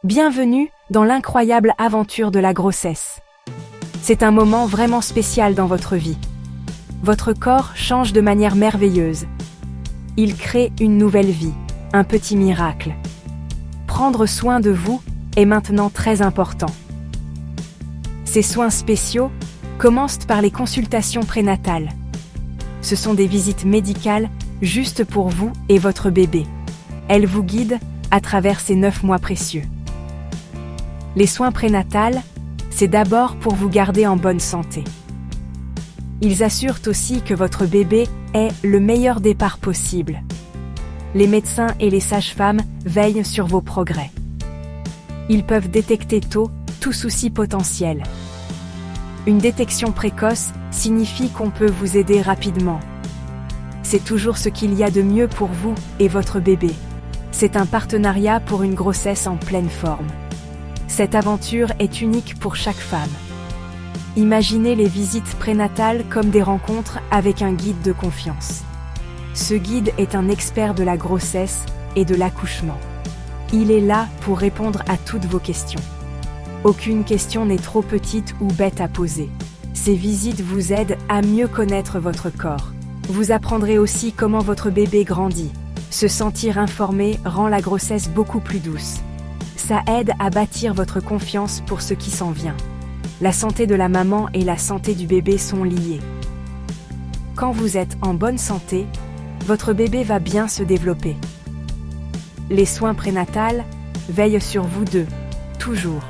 Bienvenue dans l'incroyable aventure de la grossesse. C'est un moment vraiment spécial dans votre vie. Votre corps change de manière merveilleuse. Il crée une nouvelle vie, un petit miracle. Prendre soin de vous est maintenant très important. Ces soins spéciaux commencent par les consultations prénatales. Ce sont des visites médicales juste pour vous et votre bébé. Elles vous guident à travers ces 9 mois précieux. Les soins prénatals, c'est d'abord pour vous garder en bonne santé. Ils assurent aussi que votre bébé ait le meilleur départ possible. Les médecins et les sages-femmes veillent sur vos progrès. Ils peuvent détecter tôt tout souci potentiel. Une détection précoce signifie qu'on peut vous aider rapidement. C'est toujours ce qu'il y a de mieux pour vous et votre bébé. C'est un partenariat pour une grossesse en pleine forme. Cette aventure est unique pour chaque femme. Imaginez les visites prénatales comme des rencontres avec un guide de confiance. Ce guide est un expert de la grossesse et de l'accouchement. Il est là pour répondre à toutes vos questions. Aucune question n'est trop petite ou bête à poser. Ces visites vous aident à mieux connaître votre corps. Vous apprendrez aussi comment votre bébé grandit. Se sentir informé rend la grossesse beaucoup plus douce. Ça aide à bâtir votre confiance pour ce qui s'en vient. La santé de la maman et la santé du bébé sont liées. Quand vous êtes en bonne santé, votre bébé va bien se développer. Les soins prénatals veillent sur vous deux, toujours.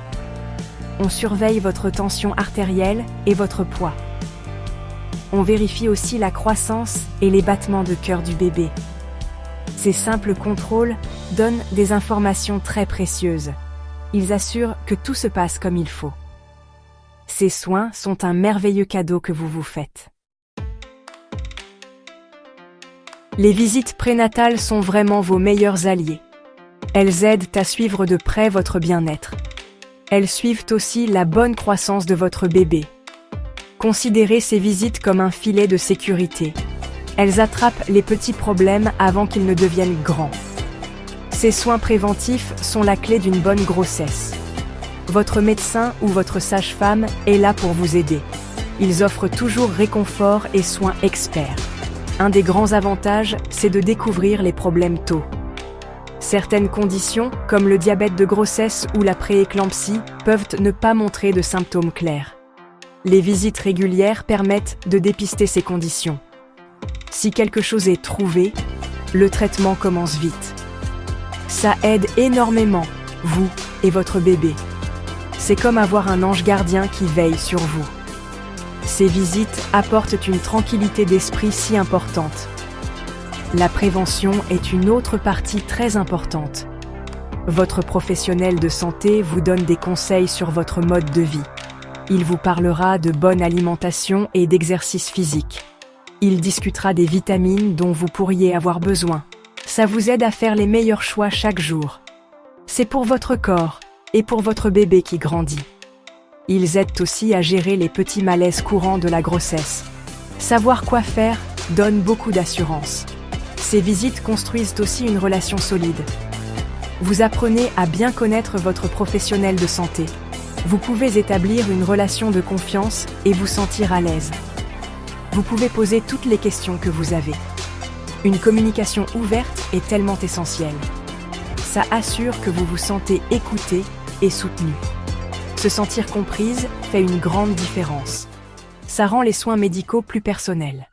On surveille votre tension artérielle et votre poids. On vérifie aussi la croissance et les battements de cœur du bébé. Ces simples contrôles donnent des informations très précieuses. Ils assurent que tout se passe comme il faut. Ces soins sont un merveilleux cadeau que vous vous faites. Les visites prénatales sont vraiment vos meilleurs alliés. Elles aident à suivre de près votre bien-être. Elles suivent aussi la bonne croissance de votre bébé. Considérez ces visites comme un filet de sécurité. Elles attrapent les petits problèmes avant qu'ils ne deviennent grands. Ces soins préventifs sont la clé d'une bonne grossesse. Votre médecin ou votre sage-femme est là pour vous aider. Ils offrent toujours réconfort et soins experts. Un des grands avantages, c'est de découvrir les problèmes tôt. Certaines conditions, comme le diabète de grossesse ou la prééclampsie, peuvent ne pas montrer de symptômes clairs. Les visites régulières permettent de dépister ces conditions. Si quelque chose est trouvé, le traitement commence vite. Ça aide énormément, vous et votre bébé. C'est comme avoir un ange gardien qui veille sur vous. Ces visites apportent une tranquillité d'esprit si importante. La prévention est une autre partie très importante. Votre professionnel de santé vous donne des conseils sur votre mode de vie. Il vous parlera de bonne alimentation et d'exercice physique. Il discutera des vitamines dont vous pourriez avoir besoin. Ça vous aide à faire les meilleurs choix chaque jour. C'est pour votre corps et pour votre bébé qui grandit. Ils aident aussi à gérer les petits malaises courants de la grossesse. Savoir quoi faire donne beaucoup d'assurance. Ces visites construisent aussi une relation solide. Vous apprenez à bien connaître votre professionnel de santé. Vous pouvez établir une relation de confiance et vous sentir à l'aise. Vous pouvez poser toutes les questions que vous avez. Une communication ouverte est tellement essentielle. Ça assure que vous vous sentez écouté et soutenu. Se sentir comprise fait une grande différence. Ça rend les soins médicaux plus personnels.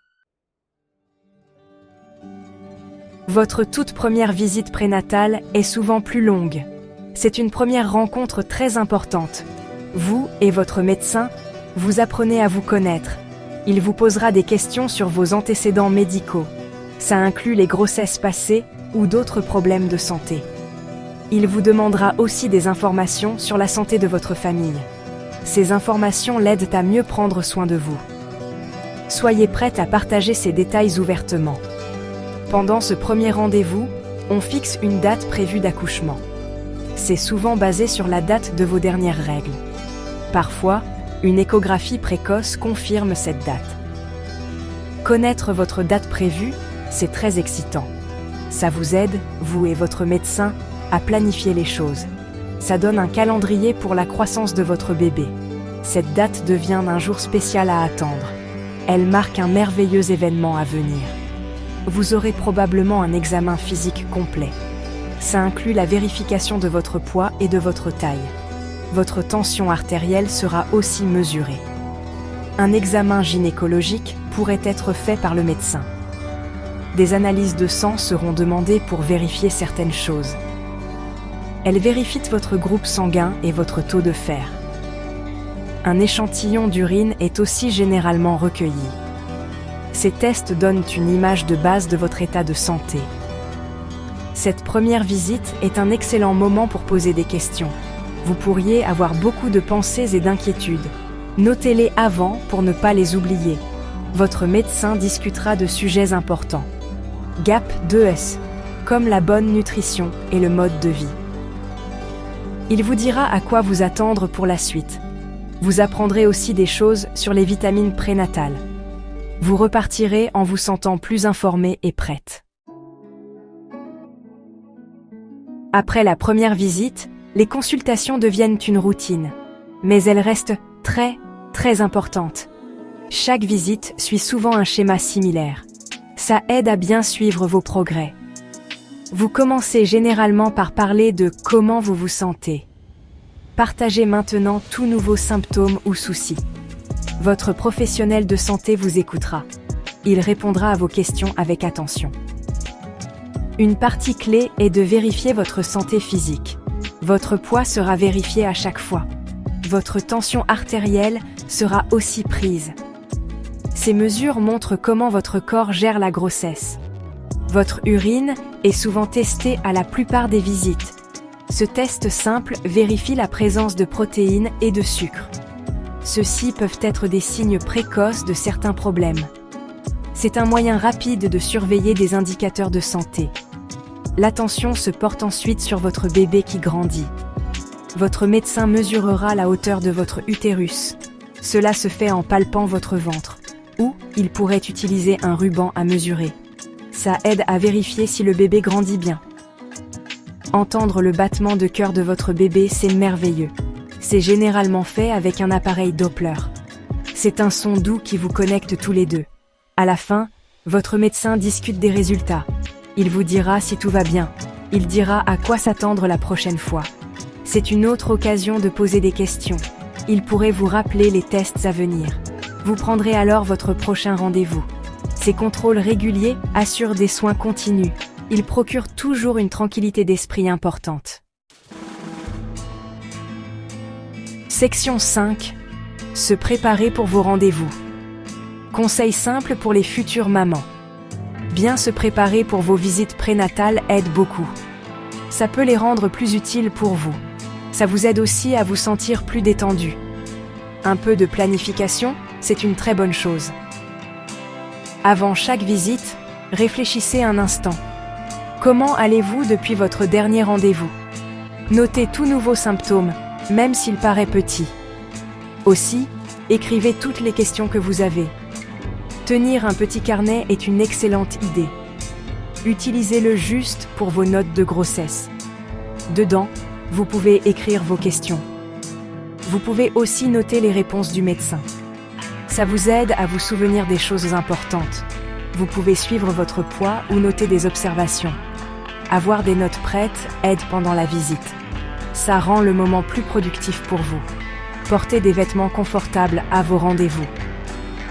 Votre toute première visite prénatale est souvent plus longue. C'est une première rencontre très importante. Vous et votre médecin, vous apprenez à vous connaître. Il vous posera des questions sur vos antécédents médicaux. Ça inclut les grossesses passées ou d'autres problèmes de santé. Il vous demandera aussi des informations sur la santé de votre famille. Ces informations l'aident à mieux prendre soin de vous. Soyez prête à partager ces détails ouvertement. Pendant ce premier rendez-vous, on fixe une date prévue d'accouchement. C'est souvent basé sur la date de vos dernières règles. Parfois, une échographie précoce confirme cette date. Connaître votre date prévue, c'est très excitant. Ça vous aide, vous et votre médecin, à planifier les choses. Ça donne un calendrier pour la croissance de votre bébé. Cette date devient un jour spécial à attendre. Elle marque un merveilleux événement à venir. Vous aurez probablement un examen physique complet. Ça inclut la vérification de votre poids et de votre taille. Votre tension artérielle sera aussi mesurée. Un examen gynécologique pourrait être fait par le médecin. Des analyses de sang seront demandées pour vérifier certaines choses. Elles vérifient votre groupe sanguin et votre taux de fer. Un échantillon d'urine est aussi généralement recueilli. Ces tests donnent une image de base de votre état de santé. Cette première visite est un excellent moment pour poser des questions. Vous pourriez avoir beaucoup de pensées et d'inquiétudes. Notez-les avant pour ne pas les oublier. Votre médecin discutera de sujets importants. GAP 2S, comme la bonne nutrition et le mode de vie. Il vous dira à quoi vous attendre pour la suite. Vous apprendrez aussi des choses sur les vitamines prénatales. Vous repartirez en vous sentant plus informée et prête. Après la première visite, les consultations deviennent une routine, mais elles restent très importantes. Chaque visite suit souvent un schéma similaire. Ça aide à bien suivre vos progrès. Vous commencez généralement par parler de comment vous vous sentez. Partagez maintenant tout nouveau symptôme ou souci. Votre professionnel de santé vous écoutera. Il répondra à vos questions avec attention. Une partie clé est de vérifier votre santé physique. Votre poids sera vérifié à chaque fois. Votre tension artérielle sera aussi prise. Ces mesures montrent comment votre corps gère la grossesse. Votre urine est souvent testée à la plupart des visites. Ce test simple vérifie la présence de protéines et de sucre. Ceux-ci peuvent être des signes précoces de certains problèmes. C'est un moyen rapide de surveiller des indicateurs de santé. L'attention se porte ensuite sur votre bébé qui grandit. Votre médecin mesurera la hauteur de votre utérus. Cela se fait en palpant votre ventre. Ou il pourrait utiliser un ruban à mesurer. Ça aide à vérifier si le bébé grandit bien. Entendre le battement de cœur de votre bébé, c'est merveilleux. C'est généralement fait avec un appareil Doppler. C'est un son doux qui vous connecte tous les deux. À la fin, votre médecin discute des résultats. Il vous dira si tout va bien. Il dira à quoi s'attendre la prochaine fois. C'est une autre occasion de poser des questions. Il pourrait vous rappeler les tests à venir. Vous prendrez alors votre prochain rendez-vous. Ces contrôles réguliers assurent des soins continus. Ils procurent toujours une tranquillité d'esprit importante. Section 5. Se préparer pour vos rendez-vous. Conseils simples pour les futures mamans. Bien se préparer pour vos visites prénatales aide beaucoup. Ça peut les rendre plus utiles pour vous. Ça vous aide aussi à vous sentir plus détendu. Un peu de planification, c'est une très bonne chose. Avant chaque visite, réfléchissez un instant. Comment allez-vous depuis votre dernier rendez-vous? Notez tout nouveau symptôme, même s'il paraît petit. Aussi, écrivez toutes les questions que vous avez. Tenir un petit carnet est une excellente idée. Utilisez-le juste pour vos notes de grossesse. Dedans, vous pouvez écrire vos questions. Vous pouvez aussi noter les réponses du médecin. Ça vous aide à vous souvenir des choses importantes. Vous pouvez suivre votre poids ou noter des observations. Avoir des notes prêtes aide pendant la visite. Ça rend le moment plus productif pour vous. Portez des vêtements confortables à vos rendez-vous.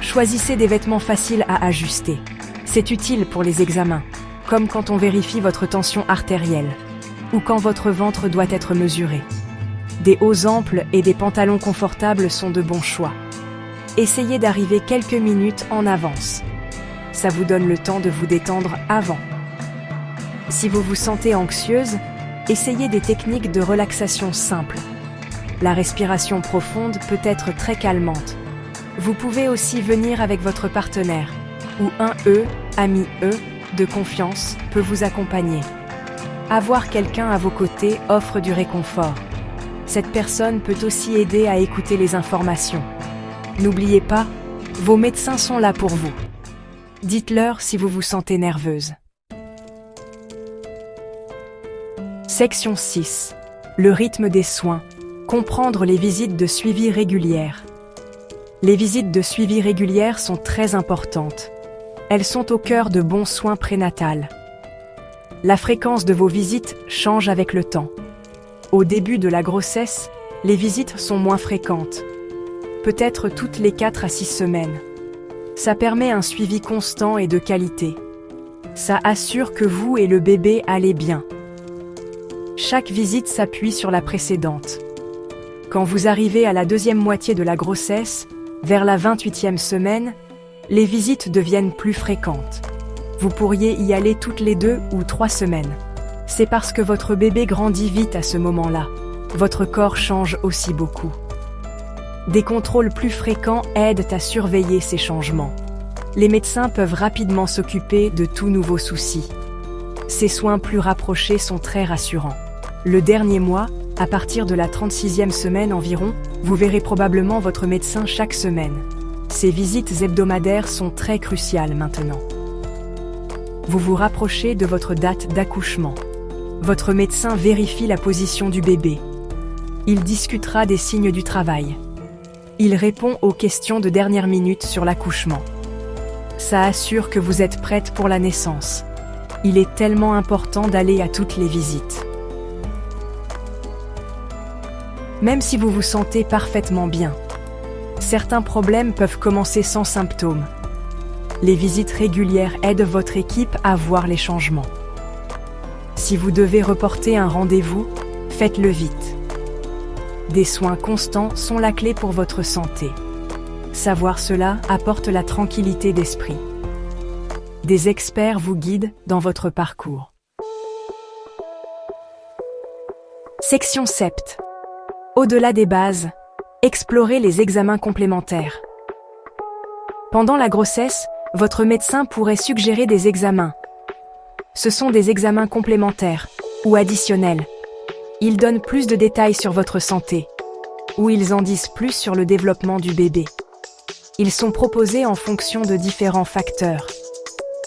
Choisissez des vêtements faciles à ajuster. C'est utile pour les examens, comme quand on vérifie votre tension artérielle, ou quand votre ventre doit être mesuré. Des hauts amples et des pantalons confortables sont de bons choix. Essayez d'arriver quelques minutes en avance. Ça vous donne le temps de vous détendre avant. Si vous vous sentez anxieuse, essayez des techniques de relaxation simples. La respiration profonde peut être très calmante. Vous pouvez aussi venir avec votre partenaire, ou un ami de confiance peut vous accompagner. Avoir quelqu'un à vos côtés offre du réconfort. Cette personne peut aussi aider à écouter les informations. N'oubliez pas, vos médecins sont là pour vous. Dites-leur si vous vous sentez nerveuse. Section 6. Le rythme des soins. Comprendre les visites de suivi régulières. Les visites de suivi régulières sont très importantes. Elles sont au cœur de bons soins prénatals. La fréquence de vos visites change avec le temps. Au début de la grossesse, les visites sont moins fréquentes. Peut-être toutes les 4 à 6 semaines. Ça permet un suivi constant et de qualité. Ça assure que vous et le bébé allez bien. Chaque visite s'appuie sur la précédente. Quand vous arrivez à la deuxième moitié de la grossesse, vers la 28e semaine, les visites deviennent plus fréquentes. Vous pourriez y aller toutes les 2 ou 3 semaines. C'est parce que votre bébé grandit vite à ce moment-là. Votre corps change aussi beaucoup. Des contrôles plus fréquents aident à surveiller ces changements. Les médecins peuvent rapidement s'occuper de tout nouveau souci. Ces soins plus rapprochés sont très rassurants. Le dernier mois, à partir de la 36e semaine environ, vous verrez probablement votre médecin chaque semaine. Ces visites hebdomadaires sont très cruciales maintenant. Vous vous rapprochez de votre date d'accouchement. Votre médecin vérifie la position du bébé. Il discutera des signes du travail. Il répond aux questions de dernière minute sur l'accouchement. Ça assure que vous êtes prête pour la naissance. Il est tellement important d'aller à toutes les visites. Même si vous vous sentez parfaitement bien, certains problèmes peuvent commencer sans symptômes. Les visites régulières aident votre équipe à voir les changements. Si vous devez reporter un rendez-vous, faites-le vite. Des soins constants sont la clé pour votre santé. Savoir cela apporte la tranquillité d'esprit. Des experts vous guident dans votre parcours. Section 7. Au-delà des bases, explorez les examens complémentaires. Pendant la grossesse, votre médecin pourrait suggérer des examens. Ce sont des examens complémentaires ou additionnels. Ils donnent plus de détails sur votre santé, ou ils en disent plus sur le développement du bébé. Ils sont proposés en fonction de différents facteurs.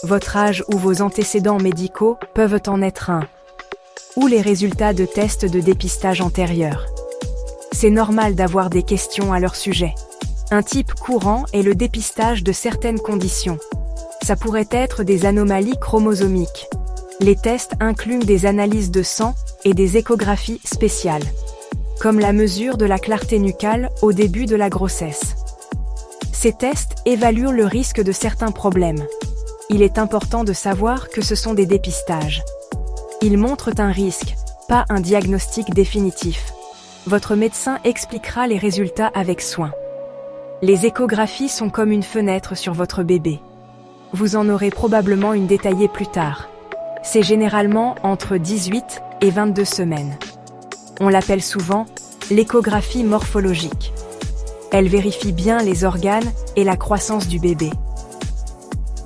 Votre âge ou vos antécédents médicaux peuvent en être un, ou les résultats de tests de dépistage antérieurs. C'est normal d'avoir des questions à leur sujet. Un type courant est le dépistage de certaines conditions. Ça pourrait être des anomalies chromosomiques. Les tests incluent des analyses de sang et des échographies spéciales, comme la mesure de la clarté nucale au début de la grossesse. Ces tests évaluent le risque de certains problèmes. Il est important de savoir que ce sont des dépistages. Ils montrent un risque, pas un diagnostic définitif. Votre médecin expliquera les résultats avec soin. Les échographies sont comme une fenêtre sur votre bébé. Vous en aurez probablement une détaillée plus tard. C'est généralement entre 18 et 22 semaines. On l'appelle souvent l'échographie morphologique. Elle vérifie bien les organes et la croissance du bébé.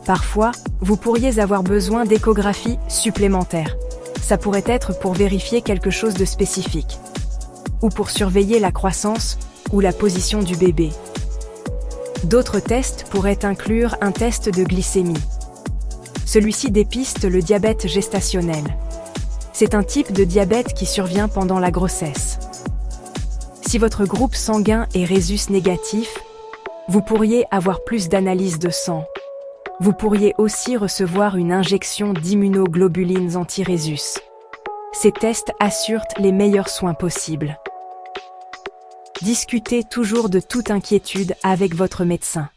Parfois, vous pourriez avoir besoin d'échographies supplémentaires. Ça pourrait être pour vérifier quelque chose de spécifique, ou pour surveiller la croissance ou la position du bébé. D'autres tests pourraient inclure un test de glycémie. Celui-ci dépiste le diabète gestationnel. C'est un type de diabète qui survient pendant la grossesse. Si votre groupe sanguin est rhésus négatif, vous pourriez avoir plus d'analyses de sang. Vous pourriez aussi recevoir une injection d'immunoglobulines anti-rhésus. Ces tests assurent les meilleurs soins possibles. Discutez toujours de toute inquiétude avec votre médecin.